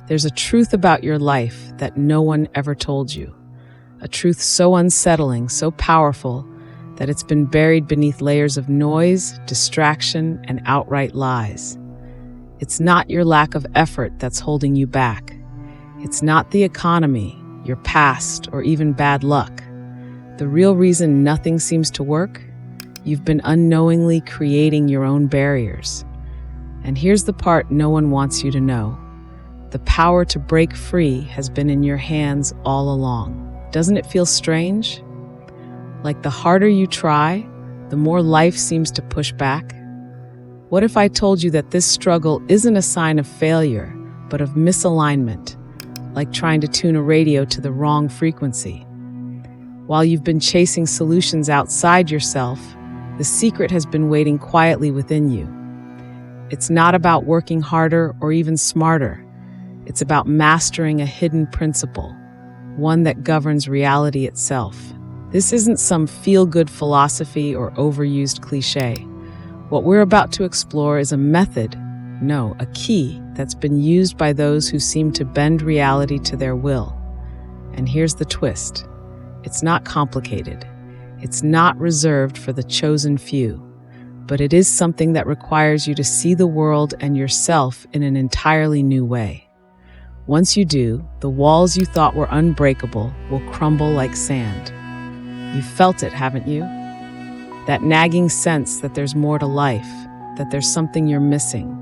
There's a truth about your life that no one ever told you. A truth so unsettling, so powerful, that it's been buried beneath layers of noise, distraction, and outright lies. It's not your lack of effort that's holding you back. It's not the economy, your past, or even bad luck. The real reason nothing seems to work? You've been unknowingly creating your own barriers. And here's the part no one wants you to know. The power to break free has been in your hands all along. Doesn't it feel strange? Like the harder you try, the more life seems to push back? What if I told you that this struggle isn't a sign of failure, but of misalignment, like trying to tune a radio to the wrong frequency? While you've been chasing solutions outside yourself, the secret has been waiting quietly within you. It's not about working harder or even smarter. It's about mastering a hidden principle, one that governs reality itself. This isn't some feel-good philosophy or overused cliche. What we're about to explore is a method, no, a key that's been used by those who seem to bend reality to their will. And here's the twist. It's not complicated. It's not reserved for the chosen few, but it is something that requires you to see the world and yourself in an entirely new way. Once you do, the walls you thought were unbreakable will crumble like sand. You've felt it, haven't you? That nagging sense that there's more to life, that there's something you're missing.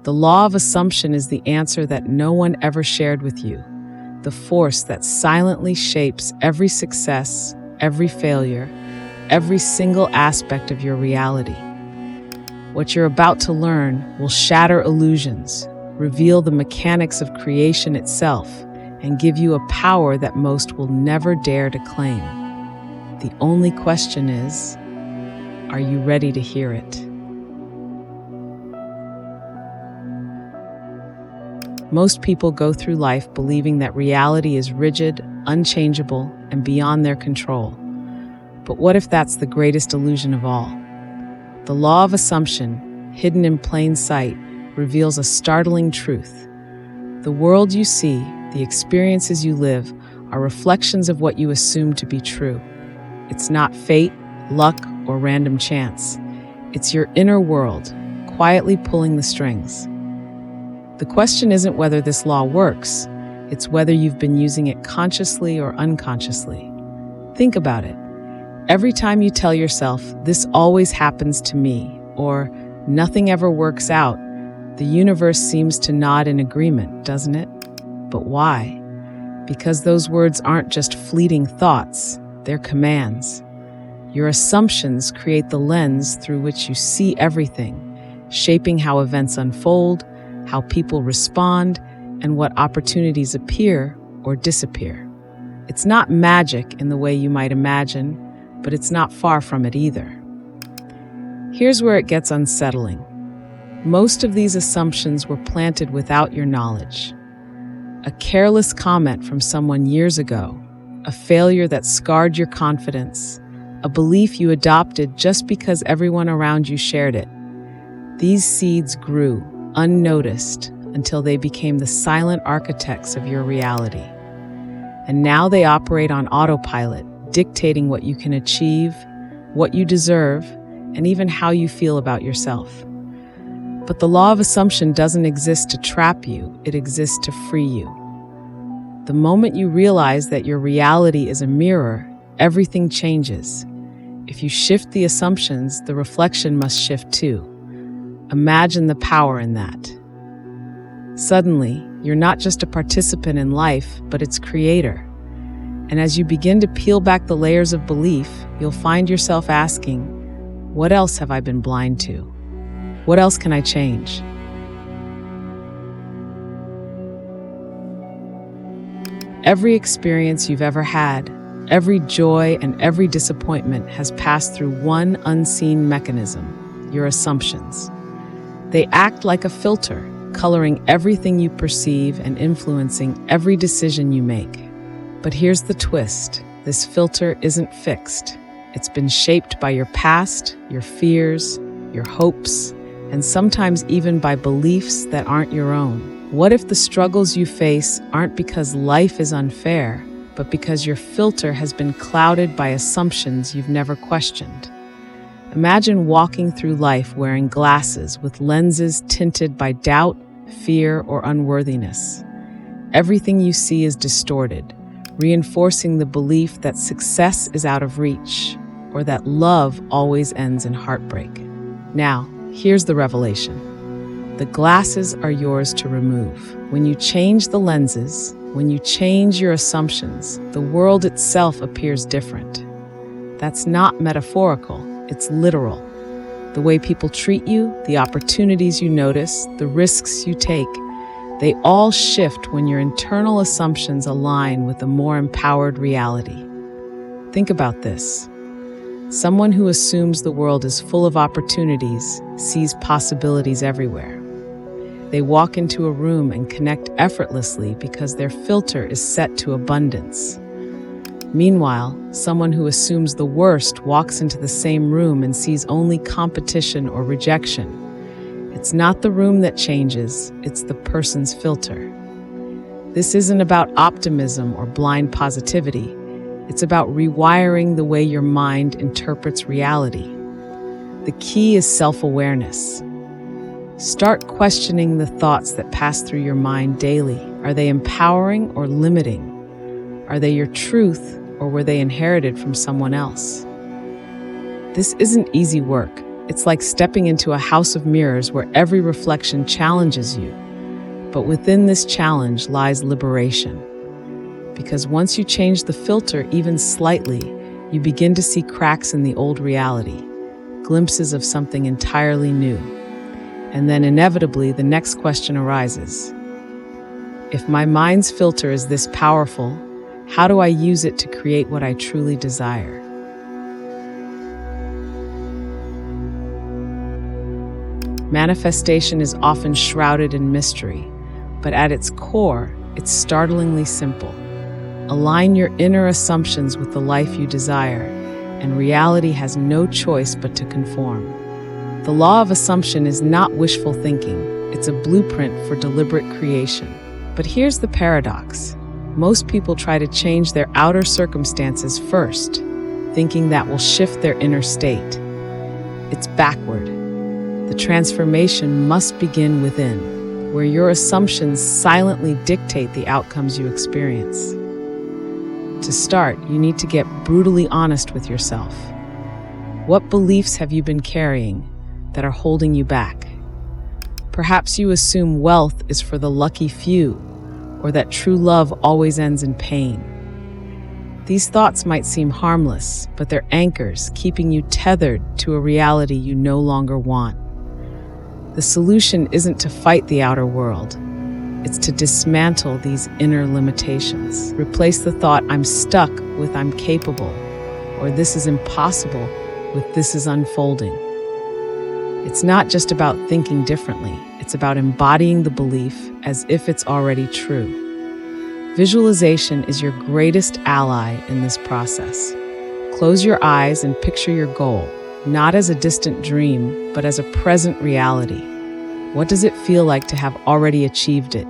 The law of assumption is the answer that no one ever shared with you, the force that silently shapes every success, every failure, every single aspect of your reality. What you're about to learn will shatter illusions, reveal the mechanics of creation itself, and give you a power that most will never dare to claim. The only question is, are you ready to hear it? Most people go through life believing that reality is rigid, unchangeable, and beyond their control. But what if that's the greatest illusion of all? The law of assumption, hidden in plain sight, reveals a startling truth. The world you see, the experiences you live, are reflections of what you assume to be true. It's not fate, luck, or random chance. It's your inner world, quietly pulling the strings. The question isn't whether this law works, it's whether you've been using it consciously or unconsciously. Think about it. Every time you tell yourself, "This always happens to me," or "Nothing ever works out," the universe seems to nod in agreement, doesn't it? But why? Because those words aren't just fleeting thoughts, they're commands. Your assumptions create the lens through which you see everything, shaping how events unfold, how people respond, and what opportunities appear or disappear. It's not magic in the way you might imagine, but it's not far from it either. Here's where it gets unsettling. Most of these assumptions were planted without your knowledge. A careless comment from someone years ago, a failure that scarred your confidence, a belief you adopted just because everyone around you shared it. These seeds grew, unnoticed, until they became the silent architects of your reality. And now they operate on autopilot, dictating what you can achieve, what you deserve, and even how you feel about yourself. But the law of assumption doesn't exist to trap you, it exists to free you. The moment you realize that your reality is a mirror, everything changes. If you shift the assumptions, the reflection must shift too. Imagine the power in that. Suddenly, you're not just a participant in life, but its creator. And as you begin to peel back the layers of belief, you'll find yourself asking, what else have I been blind to? What else can I change? Every experience you've ever had, every joy and every disappointment has passed through one unseen mechanism, your assumptions. They act like a filter, coloring everything you perceive and influencing every decision you make. But here's the twist. This filter isn't fixed. It's been shaped by your past, your fears, your hopes, and sometimes even by beliefs that aren't your own. What if the struggles you face aren't because life is unfair, but because your filter has been clouded by assumptions you've never questioned? Imagine walking through life wearing glasses with lenses tinted by doubt, fear, or unworthiness. Everything you see is distorted, reinforcing the belief that success is out of reach, or that love always ends in heartbreak. Now, here's the revelation. The glasses are yours to remove. When you change the lenses, when you change your assumptions, the world itself appears different. That's not metaphorical, it's literal. The way people treat you, the opportunities you notice, the risks you take, they all shift when your internal assumptions align with a more empowered reality. Think about this. Someone who assumes the world is full of opportunities sees possibilities everywhere. They walk into a room and connect effortlessly because their filter is set to abundance. Meanwhile, someone who assumes the worst walks into the same room and sees only competition or rejection. It's not the room that changes, it's the person's filter. This isn't about optimism or blind positivity. It's about rewiring the way your mind interprets reality. The key is self-awareness. Start questioning the thoughts that pass through your mind daily. Are they empowering or limiting? Are they your truth, or were they inherited from someone else? This isn't easy work. It's like stepping into a house of mirrors where every reflection challenges you. But within this challenge lies liberation. Because once you change the filter even slightly, you begin to see cracks in the old reality, glimpses of something entirely new. And then inevitably, the next question arises. If my mind's filter is this powerful, how do I use it to create what I truly desire? Manifestation is often shrouded in mystery, but at its core, it's startlingly simple. Align your inner assumptions with the life you desire, and reality has no choice but to conform. The law of assumption is not wishful thinking, it's a blueprint for deliberate creation. But here's the paradox. Most people try to change their outer circumstances first, thinking that will shift their inner state. It's backward. The transformation must begin within, where your assumptions silently dictate the outcomes you experience. To start, you need to get brutally honest with yourself. What beliefs have you been carrying that are holding you back? Perhaps you assume wealth is for the lucky few, or that true love always ends in pain. These thoughts might seem harmless, but they're anchors keeping you tethered to a reality you no longer want. The solution isn't to fight the outer world. It's to dismantle these inner limitations. Replace the thought, I'm stuck, with I'm capable, or this is impossible, with this is unfolding. It's not just about thinking differently. It's about embodying the belief as if it's already true. Visualization is your greatest ally in this process. Close your eyes and picture your goal, not as a distant dream, but as a present reality. What does it feel like to have already achieved it?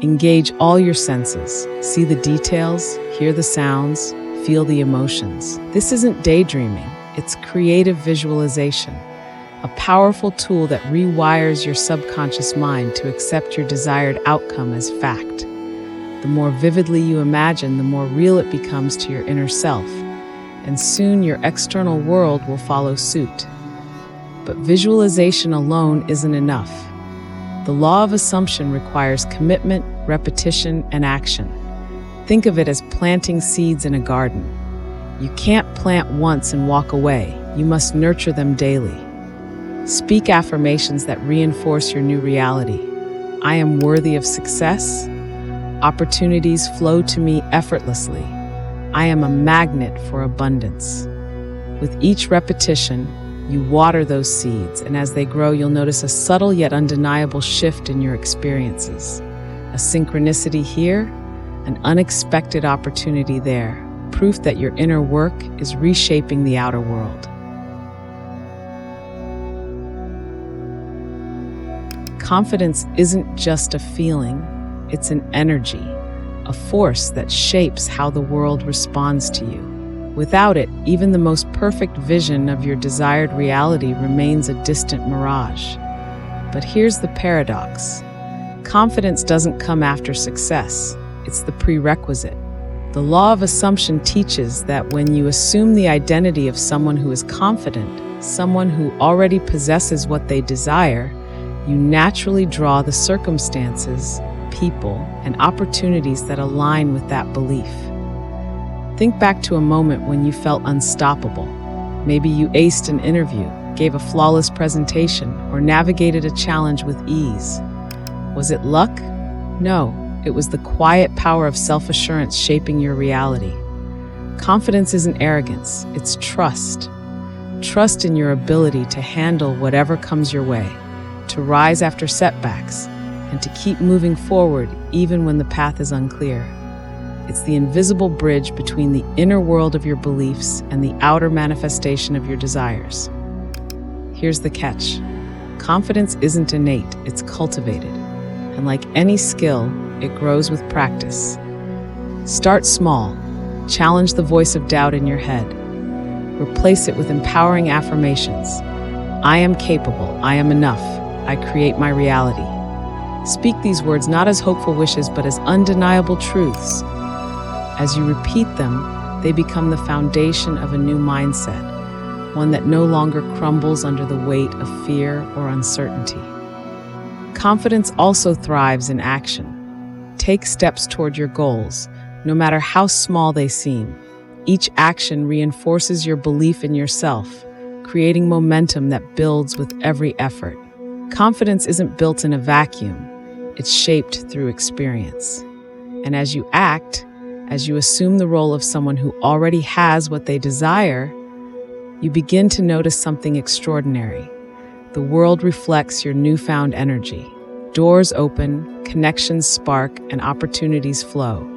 Engage all your senses. See the details, hear the sounds, feel the emotions. This isn't daydreaming, it's creative visualization, a powerful tool that rewires your subconscious mind to accept your desired outcome as fact. The more vividly you imagine, the more real it becomes to your inner self, and soon your external world will follow suit. But visualization alone isn't enough. The law of assumption requires commitment, repetition, and action. Think of it as planting seeds in a garden. You can't plant once and walk away. You must nurture them daily. Speak affirmations that reinforce your new reality. I am worthy of success. Opportunities flow to me effortlessly. I am a magnet for abundance. With each repetition, you water those seeds, and as they grow, you'll notice a subtle yet undeniable shift in your experiences. A synchronicity here, an unexpected opportunity there, proof that your inner work is reshaping the outer world. Confidence isn't just a feeling, it's an energy, a force that shapes how the world responds to you. Without it, even the most perfect vision of your desired reality remains a distant mirage. But here's the paradox. Confidence doesn't come after success, it's the prerequisite. The law of assumption teaches that when you assume the identity of someone who is confident, someone who already possesses what they desire, you naturally draw the circumstances, people, and opportunities that align with that belief. Think back to a moment when you felt unstoppable. Maybe you aced an interview, gave a flawless presentation, or navigated a challenge with ease. Was it luck? No, it was the quiet power of self-assurance shaping your reality. Confidence isn't arrogance, it's trust. Trust in your ability to handle whatever comes your way, to rise after setbacks, and to keep moving forward even when the path is unclear. It's the invisible bridge between the inner world of your beliefs and the outer manifestation of your desires. Here's the catch. Confidence isn't innate, it's cultivated. And like any skill, it grows with practice. Start small. Challenge the voice of doubt in your head. Replace it with empowering affirmations. I am capable. I am enough. I create my reality. Speak these words not as hopeful wishes, but as undeniable truths. As you repeat them, they become the foundation of a new mindset, one that no longer crumbles under the weight of fear or uncertainty. Confidence also thrives in action. Take steps toward your goals, no matter how small they seem. Each action reinforces your belief in yourself, creating momentum that builds with every effort. Confidence isn't built in a vacuum, it's shaped through experience. And as you act, as you assume the role of someone who already has what they desire, you begin to notice something extraordinary. The world reflects your newfound energy. Doors open, connections spark, and opportunities flow.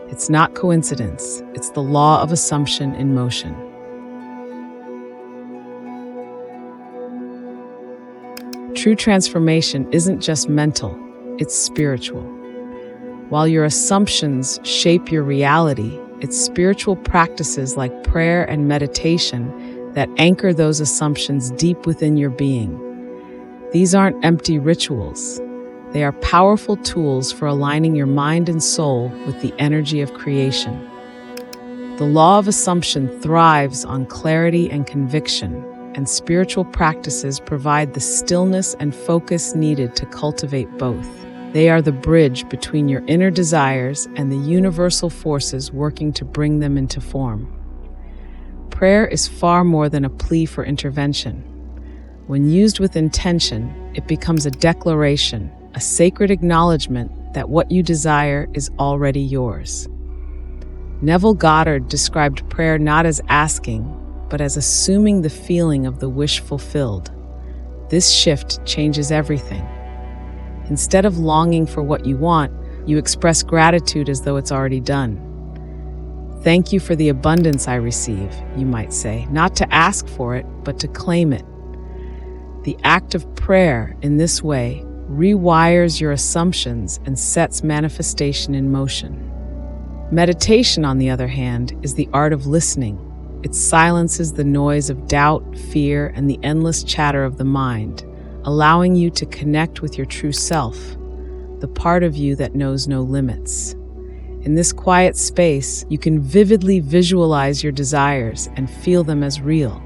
It's not coincidence, it's the law of assumption in motion. True transformation isn't just mental, it's spiritual. While your assumptions shape your reality, it's spiritual practices like prayer and meditation that anchor those assumptions deep within your being. These aren't empty rituals. They are powerful tools for aligning your mind and soul with the energy of creation. The law of assumption thrives on clarity and conviction, and spiritual practices provide the stillness and focus needed to cultivate both. They are the bridge between your inner desires and the universal forces working to bring them into form. Prayer is far more than a plea for intervention. When used with intention, it becomes a declaration, a sacred acknowledgement that what you desire is already yours. Neville Goddard described prayer not as asking, but as assuming the feeling of the wish fulfilled. This shift changes everything. Instead of longing for what you want, you express gratitude as though it's already done. Thank you for the abundance I receive, you might say, not to ask for it, but to claim it. The act of prayer, in this way, rewires your assumptions and sets manifestation in motion. Meditation, on the other hand, is the art of listening. It silences the noise of doubt, fear, and the endless chatter of the mind, allowing you to connect with your true self, the part of you that knows no limits. In this quiet space, you can vividly visualize your desires and feel them as real,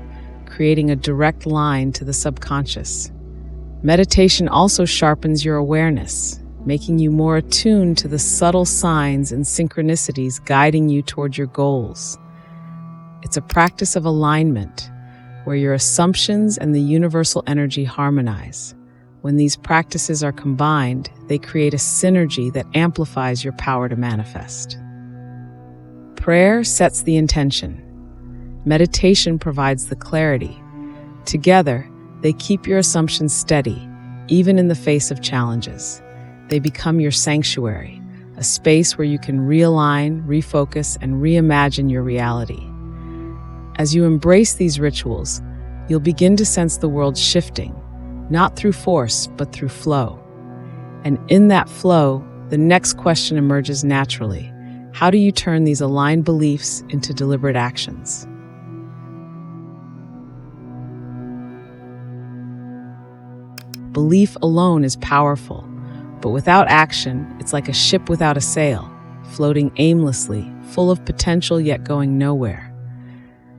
creating a direct line to the subconscious. Meditation also sharpens your awareness, making you more attuned to the subtle signs and synchronicities guiding you toward your goals. It's a practice of alignment, where your assumptions and the universal energy harmonize. When these practices are combined, they create a synergy that amplifies your power to manifest. Prayer sets the intention. Meditation provides the clarity. Together, they keep your assumptions steady, even in the face of challenges. They become your sanctuary, a space where you can realign, refocus, and reimagine your reality. As you embrace these rituals, you'll begin to sense the world shifting, not through force, but through flow. And in that flow, the next question emerges naturally. How do you turn these aligned beliefs into deliberate actions? Belief alone is powerful, but without action, it's like a ship without a sail, floating aimlessly, full of potential yet going nowhere.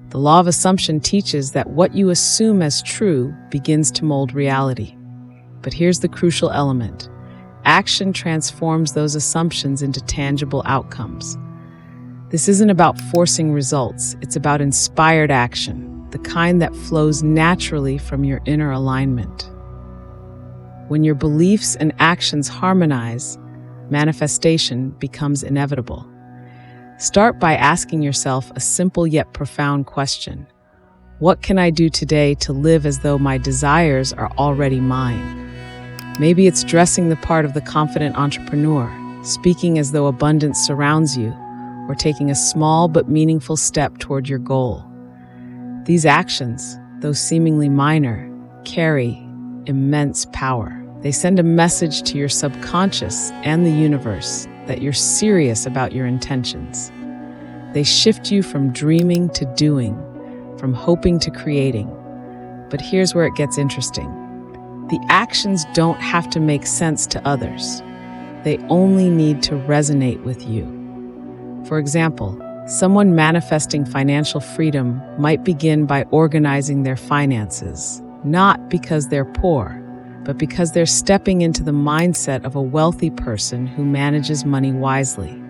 The law of assumption teaches that what you assume as true begins to mold reality. But here's the crucial element. Action transforms those assumptions into tangible outcomes. This isn't about forcing results, it's about inspired action, the kind that flows naturally from your inner alignment. When your beliefs and actions harmonize, manifestation becomes inevitable. Start by asking yourself a simple yet profound question. What can I do today to live as though my desires are already mine? Maybe it's dressing the part of the confident entrepreneur, speaking as though abundance surrounds you, or taking a small but meaningful step toward your goal. These actions, though seemingly minor, carry immense power. They send a message to your subconscious and the universe that you're serious about your intentions. They shift you from dreaming to doing, from hoping to creating. But here's where it gets interesting. The actions don't have to make sense to others. They only need to resonate with you. For example, someone manifesting financial freedom might begin by organizing their finances, not because they're poor, but because they're stepping into the mindset of a wealthy person who manages money wisely.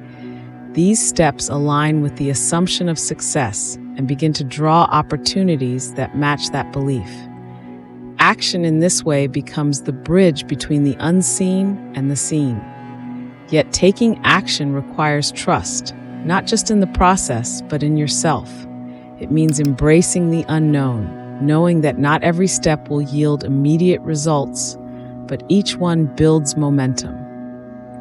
These steps align with the assumption of success and begin to draw opportunities that match that belief. Action in this way becomes the bridge between the unseen and the seen. Yet taking action requires trust, not just in the process, but in yourself. It means embracing the unknown, knowing that not every step will yield immediate results, but each one builds momentum.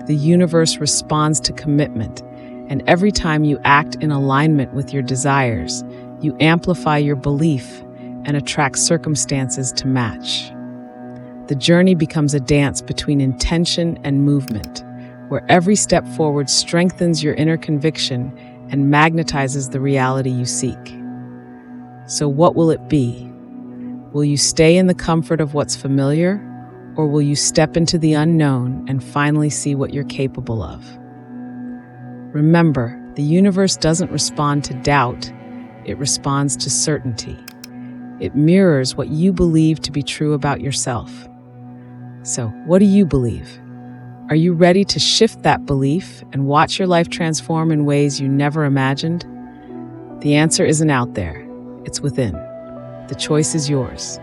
The universe responds to commitment, and every time you act in alignment with your desires, you amplify your belief and attract circumstances to match. The journey becomes a dance between intention and movement, where every step forward strengthens your inner conviction and magnetizes the reality you seek. So what will it be? Will you stay in the comfort of what's familiar, or will you step into the unknown and finally see what you're capable of? Remember, the universe doesn't respond to doubt, it responds to certainty. It mirrors what you believe to be true about yourself. So, what do you believe? Are you ready to shift that belief and watch your life transform in ways you never imagined? The answer isn't out there, it's within. The choice is yours.